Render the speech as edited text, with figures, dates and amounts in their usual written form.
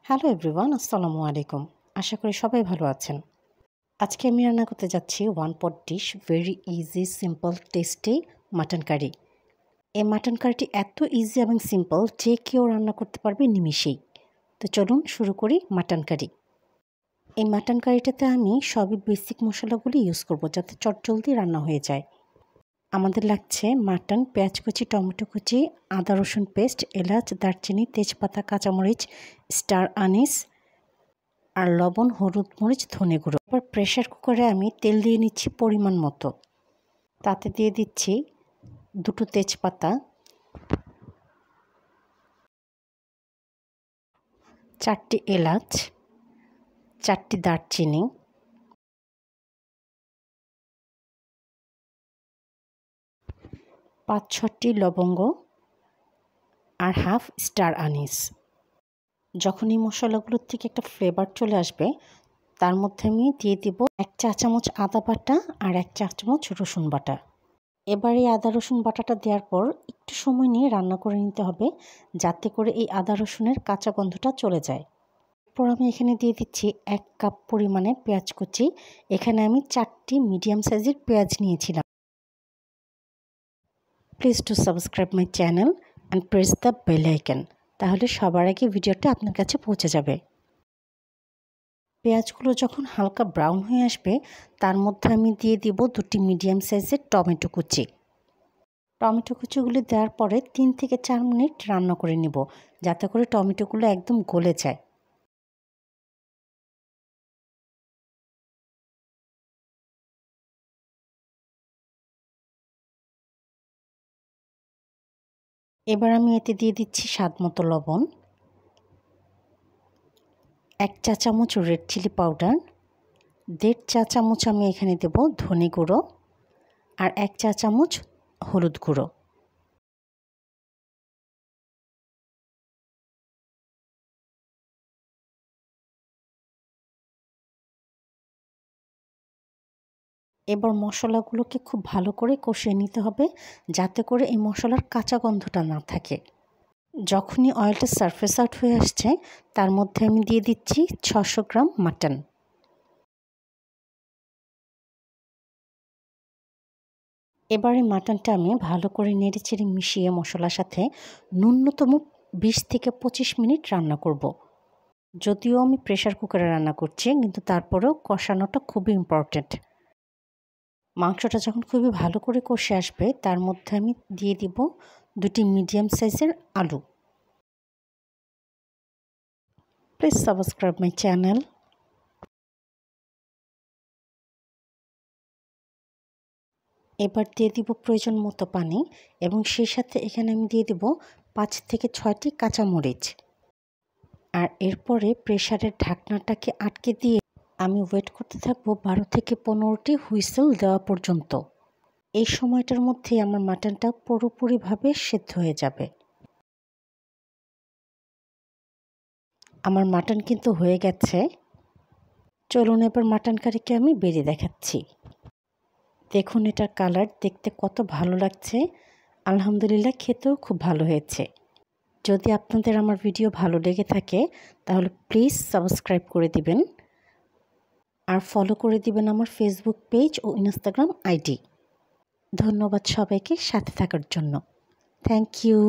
Hello everyone, আসসালামু আলাইকুম। আশা করি সবাই ভালো আছেন। আজকে আমি রান্না করতে যাচ্ছি one pot dish, very easy, simple, tasty mutton curry. এই মাটন কারিটি এত ইজি এবং সিম্পল যে কেউ রান্না করতে পারবে নিমিষেই। তো চলুন শুরু করি মাটন কারি। এই মাটন কারিটাতে আমি সবই বেসিক মশলাগুলি ইউজ করব যাতে চটজলদি রান্না হয়ে যায়। আমাদের লাগছে মাটন, পেঁয়াজ কুচি, টমেটো কুচি, আদা রসুন পেস্ট, এলাচ, দারচিনি, তেজপাতা, কাঁচামরিচ, স্টার আনিস আর লবণ, হলুদ, মরিচ, ধনে গুঁড়ো। এবার প্রেশার কুকারে আমি তেল দিয়ে নিচ্ছি পরিমাণ মতো। তাতে দিয়ে দিচ্ছি 2টো তেজপাতা, 4টি এলাচ, 4টি দারচিনি, 5-6টি লবঙ্গ আর হাফ স্টার আনিস। যখন এই মশলাগুলোর থেকে একটা ফ্লেভার চলে আসবে তার মধ্যে আমি দিয়ে দিব 1 চা চামচ আদা বাটা আর 1 চা চামচ রসুন বাটা। এবার এই আদা রসুন বাটাটা দেওয়ার পর একটু সময় নিয়ে রান্না করে নিতে হবে যাতে করে এই আদা রসুনের কাঁচা গন্ধটা চলে যায়। এরপর আমি এখানে দিয়ে দিচ্ছি 1 কাপ পরিমাণে পেঁয়াজ কুচি। এখানে আমি 4টি মিডিয়াম সাইজের পেঁয়াজ নিয়েছিলাম। Please to subscribe my channel and press the bell icon, তাহলে সবার আগে ভিডিওটা আপনার কাছে পৌঁছে যাবে। পেঁয়াজগুলো যখন হালকা ব্রাউন হয়ে আসবে তার মধ্যে আমি দিয়ে দিব 2টি মিডিয়াম সাইজের টমেটো কুচি। টমেটো কুচিগুলি দেওয়ার পরে 3 থেকে 4 মিনিট রান্না করে নিব যাতে করে টমেটোগুলো একদম গলে যায়। এবার আমি এতে দিয়ে দিচ্ছি স্বাদমতো লবণ, 1 চা চামচ রেড চিলি পাউডার, 1.5 চা চামচ আমি এখানে দেব ধনে গুঁড়ো আর 1 চা চামচ হলুদ গুঁড়ো। এবার মশলাগুলোকে খুব ভালো করে কষিয়ে নিতে হবে যাতে করে এই মশলার কাঁচা গন্ধটা না থাকে। যখনই অয়েলটা সারফেস আউট হয়ে আসছে তার মধ্যে আমি দিয়ে দিচ্ছি 600 গ্রাম মাটন। এবারে মাটনটা আমি ভালো করে নেড়েচেড়ে মিশিয়ে মশলার সাথে ন্যূনতম 20 থেকে 25 মিনিট রান্না করব। যদিও আমি প্রেসার কুকারে রান্না করছি কিন্তু তারপরেও কষানোটা খুবই ইম্পর্ট্যান্ট। মাংসটা যখন খুবই ভালো করে কষে আসবে তার মধ্যে আমি দিয়ে দিব 2টি মিডিয়াম সাইজের আলু। Please subscribe my channel. এবার দিয়ে দিব প্রয়োজন মতো পানি এবং সেই সাথে এখানে আমি দিয়ে দিব 5 থেকে 6টি কাঁচামরিচ। আর এরপরে প্রেসারের ঢাকনাটাকে আটকে দিয়ে আমি ওয়েট করতে থাকবো 12 থেকে 15টি হুইসেল দেওয়া পর্যন্ত। এই সময়টার মধ্যেই আমার মাটনটা পুরোপুরিভাবে সেদ্ধ হয়ে যাবে। আমার মাটন কিন্তু হয়ে গেছে। চলুন এবার মাটন কারিকে আমি বেড়ে দেখাচ্ছি। দেখুন এটার কালার দেখতে কত ভালো লাগছে। আলহামদুলিল্লাহ খেতেও খুব ভালো হয়েছে। যদি আপনাদের আমার ভিডিও ভালো লেগে থাকে তাহলে প্লিজ সাবস্ক্রাইব করে দিবেন আর ফলো করে দিবেন আমার ফেসবুক পেজ ও ইনস্টাগ্রাম আইডি। ধন্যবাদ সবাইকে সাথে থাকার জন্য। Thank you.